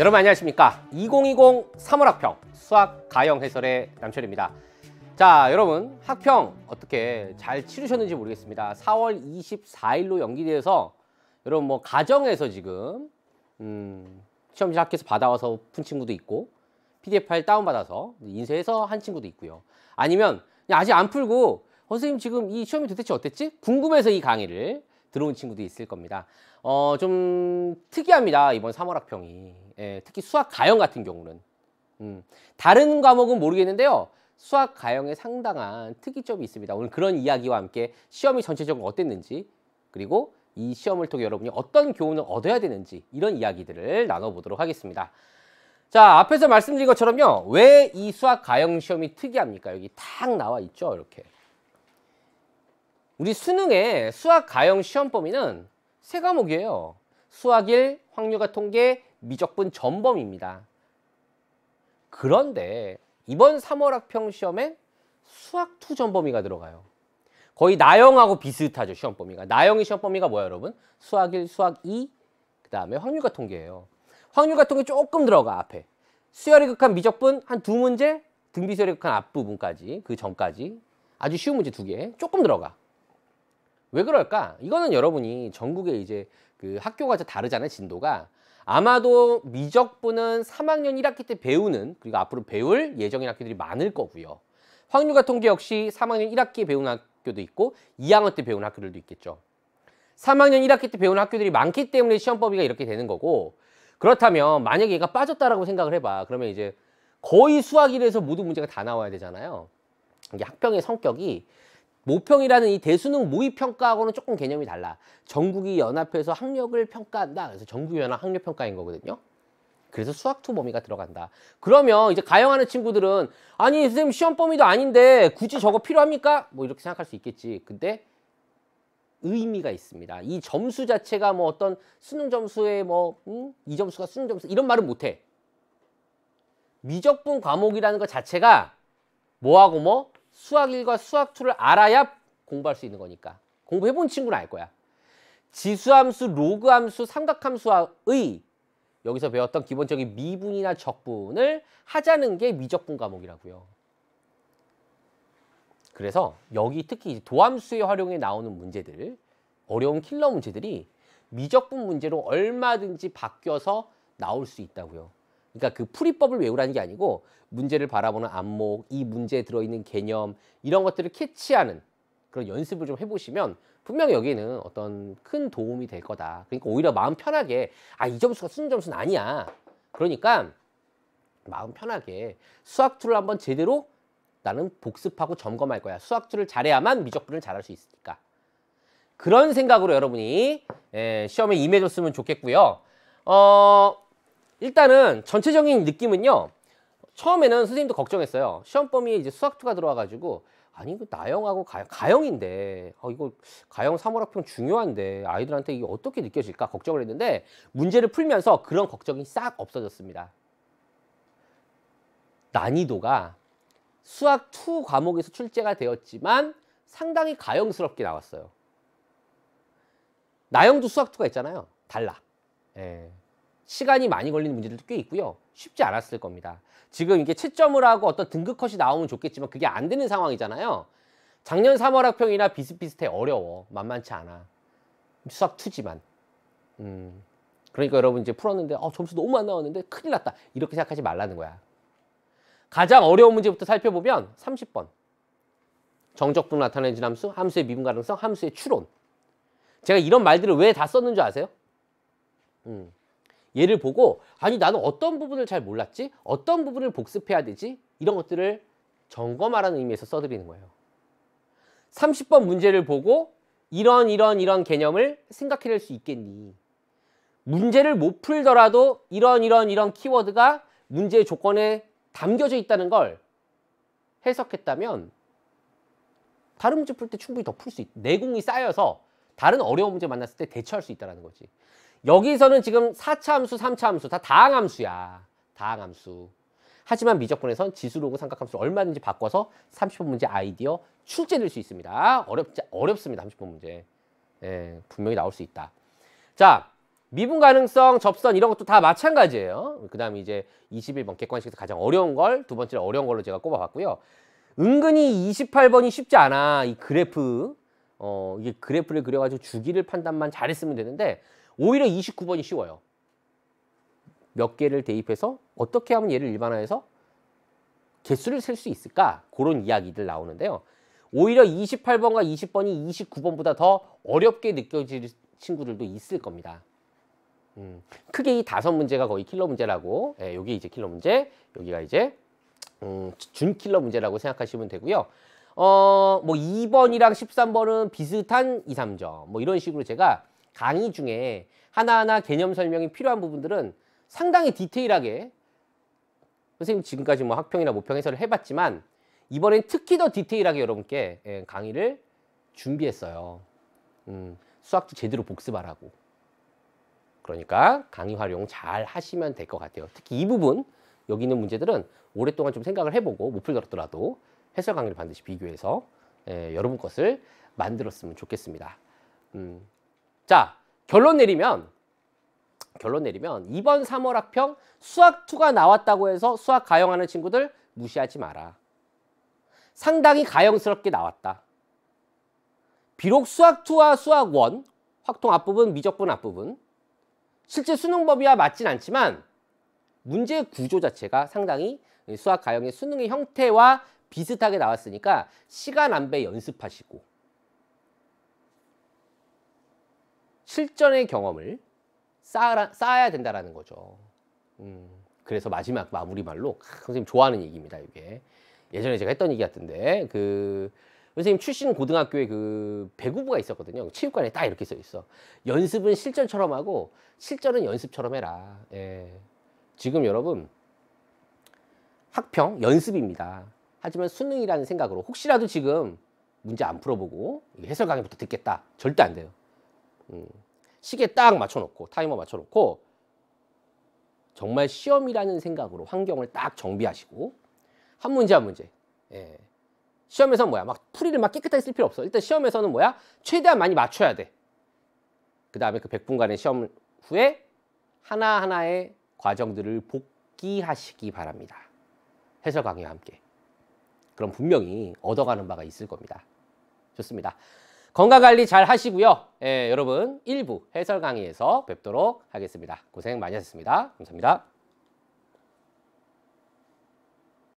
여러분 안녕하십니까. 2020 3월 학평 수학 가형 해설의 남철입니다. 자, 여러분 학평 어떻게 잘 치르셨는지 모르겠습니다. 4월 24일로 연기돼서 여러분 뭐 가정에서 지금 시험지 학교에서 받아와서 푼 친구도 있고 PDF 파일 다운받아서 인쇄해서 한 친구도 있고요. 아니면 그냥 아직 안 풀고 선생님 지금 이 시험이 도대체 어땠지? 궁금해서 이 강의를 들어온 친구도 있을 겁니다. 좀 특이합니다. 이번 3월 학평이. 예, 특히 수학 가형 같은 경우는. 다른 과목은 모르겠는데요. 수학 가형에 상당한 특이점이 있습니다. 오늘 그런 이야기와 함께 시험이 전체적으로 어땠는지, 그리고 이 시험을 통해 여러분이 어떤 교훈을 얻어야 되는지, 이런 이야기들을 나눠보도록 하겠습니다. 자, 앞에서 말씀드린 것처럼요. 왜 이 수학 가형 시험이 특이합니까? 여기 탁 나와 있죠. 이렇게. 우리 수능의 수학 가형 시험 범위는 세 과목이에요. 수학 1, 확률과 통계, 미적분 전범위입니다. 그런데 이번 3월 학평 시험엔 수학 2 전범위가 들어가요. 거의 나형하고 비슷하죠, 시험 범위가. 나형의 시험 범위가 뭐야, 여러분? 수학 1, 수학 2, 그 다음에 확률과 통계예요. 확률과 통계 조금 들어가, 앞에. 수열에 극한 미적분 한 2문제, 등비수열에 극한 앞부분까지, 그 전까지. 아주 쉬운 문제 2개, 조금 들어가. 왜 그럴까? 이거는 여러분이 전국에 이제 그 학교가 다르잖아요, 진도가. 아마도 미적분은 3학년 1학기 때 배우는, 그리고 앞으로 배울 예정인 학교들이 많을 거고요. 확률과 통계 역시 3학년 1학기에 배우는 학교도 있고 2학년 때 배우는 학교들도 있겠죠. 3학년 1학기 때 배우는 학교들이 많기 때문에 시험 범위가 이렇게 되는 거고, 그렇다면 만약에 얘가 빠졌다라고 생각을 해봐. 그러면 이제 거의 수학 1에서 모든 문제가 다 나와야 되잖아요. 이게 학평의 성격이 모평이라는 이 대수능 모의평가하고는 조금 개념이 달라. 전국이 연합해서 학력을 평가한다. 그래서 전국연합 학력평가인 거거든요. 그래서 수학 2 범위가 들어간다. 그러면 이제 가형하는 친구들은 아니 선생님 시험 범위도 아닌데 굳이 저거 필요합니까? 뭐 이렇게 생각할 수 있겠지. 근데 의미가 있습니다. 이 점수 자체가 뭐 어떤 수능 점수에 뭐 이 점수가 수능 점수 이런 말은 못해. 미적분 과목이라는 것 자체가 뭐하고 뭐 수학 1과 수학 2를 알아야 공부할 수 있는 거니까. 공부해본 친구는 알 거야. 지수함수, 로그함수, 삼각함수의 여기서 배웠던 기본적인 미분이나 적분을 하자는 게 미적분 과목이라고요. 그래서 여기 특히 도함수의 활용에 나오는 문제들, 어려운 킬러 문제들이 미적분 문제로 얼마든지 바뀌어서 나올 수 있다고요. 그러니까 그 풀이법을 외우라는 게 아니고 문제를 바라보는 안목, 이 문제에 들어있는 개념, 이런 것들을 캐치하는 그런 연습을 좀 해보시면 분명히 여기에는 어떤 큰 도움이 될 거다. 그러니까 오히려 마음 편하게 이 점수가 수능 점수는 아니야. 그러니까 마음 편하게 수학 2를 한번 제대로 나는 복습하고 점검할 거야. 수학 2를 잘해야만 미적분을 잘할 수 있으니까. 그런 생각으로 여러분이 시험에 임해줬으면 좋겠고요. 일단은 전체적인 느낌은요. 처음에는 선생님도 걱정했어요. 시험 범위에 이제 수학 2가 들어와가지고 아니 이거 나형하고 가형인데 이거 가형 3월 학평 중요한데 아이들한테 이게 어떻게 느껴질까 걱정을 했는데 문제를 풀면서 그런 걱정이 싹 없어졌습니다. 난이도가 수학 2 과목에서 출제가 되었지만 상당히 가형스럽게 나왔어요. 나형도 수학 2가 있잖아요. 달라. 시간이 많이 걸리는 문제들도 꽤 있고요. 쉽지 않았을 겁니다. 지금 이게 채점을 하고 어떤 등급 컷이 나오면 좋겠지만 그게 안 되는 상황이잖아요. 작년 3월 학평이나 비슷비슷해. 어려워. 만만치 않아. 수학 2지만. 그러니까 여러분 이제 풀었는데 점수 너무 안 나왔는데 큰일 났다. 이렇게 생각하지 말라는 거야. 가장 어려운 문제부터 살펴보면 30번. 정적분 나타내는 진함수, 함수의 미분 가능성, 함수의 추론. 제가 이런 말들을 왜 다 썼는 줄 아세요? 얘를 보고 아니 나는 어떤 부분을 잘 몰랐지? 어떤 부분을 복습해야 되지? 이런 것들을 점검하라는 의미에서 써드리는 거예요. 30번 문제를 보고 이런 개념을 생각해낼 수 있겠니? 문제를 못 풀더라도 이런 키워드가 문제의 조건에 담겨져 있다는 걸 해석했다면 다른 문제 풀 때 충분히 더 풀 수 있다. 내공이 쌓여서 다른 어려운 문제 만났을 때 대처할 수 있다는 거지. 여기서는 지금 4차 함수, 3차 함수 다 다항함수야. 다항함수. 하지만 미적분에선 지수로그 삼각함수를 얼마든지 바꿔서 30번 문제 아이디어 출제될 수 있습니다. 어렵습니다. 30번 문제. 분명히 나올 수 있다. 자, 미분 가능성, 접선 이런 것도 다 마찬가지예요. 그 다음에 이제 21번 객관식에서 가장 어려운 걸 두 번째로 어려운 걸로 제가 꼽아봤고요. 은근히 28번이 쉽지 않아. 이 그래프. 이게 그래프를 그려가지고 주기를 판단만 잘했으면 되는데 오히려 29번이 쉬워요. 몇 개를 대입해서 어떻게 하면 얘를 일반화해서 개수를 셀 수 있을까? 그런 이야기들 나오는데요. 오히려 28번과 20번이 29번보다 더 어렵게 느껴질 친구들도 있을 겁니다. 크게 이 5문제가 거의 킬러 문제라고, 여기 이제 킬러 문제, 여기가 이제 준 킬러 문제라고 생각하시면 되고요. 뭐 2번이랑 13번은 비슷한 2, 3점. 뭐 이런 식으로 제가 강의 중에 하나하나 개념 설명이 필요한 부분들은 상당히 디테일하게 선생님 지금까지 뭐 학평이나 모평 해설을 해봤지만 이번엔 특히 더 디테일하게 여러분께 강의를 준비했어요. 수학도 제대로 복습하라고. 그러니까 강의 활용 잘 하시면 될 것 같아요. 특히 이 부분, 여기 있는 문제들은 오랫동안 좀 생각을 해보고 못 풀더라도 해설 강의를 반드시 비교해서 여러분 것을 만들었으면 좋겠습니다. 자, 결론 내리면 이번 3월 학평 수학2가 나왔다고 해서 수학 가형하는 친구들 무시하지 마라. 상당히 가형스럽게 나왔다. 비록 수학2와 수학1, 확통 앞부분, 미적분 앞부분 실제 수능 범위와 맞진 않지만 문제 구조 자체가 상당히 수학 가형의 수능의 형태와 비슷하게 나왔으니까 시간 안배 연습하시고 실전의 경험을 쌓아야 된다는 거죠. 그래서 마지막 마무리 말로 선생님 좋아하는 얘기입니다. 이게 예전에 제가 했던 얘기 같은데 선생님 출신 고등학교에 배구부가 있었거든요. 체육관에 딱 이렇게 써 있어. 연습은 실전처럼 하고 실전은 연습처럼 해라. 지금 여러분 학평 연습입니다. 하지만 수능이라는 생각으로 혹시라도 지금 문제 안 풀어보고 해설 강의부터 듣겠다. 절대 안 돼요. 시계 딱 맞춰놓고 타이머 맞춰놓고 정말 시험이라는 생각으로 환경을 딱 정비하시고 한 문제 한 문제. 시험에서는 뭐야? 막 풀이를 막 깨끗하게 쓸 필요 없어. 일단 시험에서는 뭐야? 최대한 많이 맞춰야 돼. 그 다음에 그 100분간의 시험 후에 하나하나의 과정들을 복기하시기 바랍니다. 해설 강의와 함께. 그럼 분명히 얻어가는 바가 있을 겁니다. 좋습니다. 건강관리 잘 하시고요. 여러분 1부 해설 강의에서 뵙도록 하겠습니다. 고생 많이 하셨습니다. 감사합니다.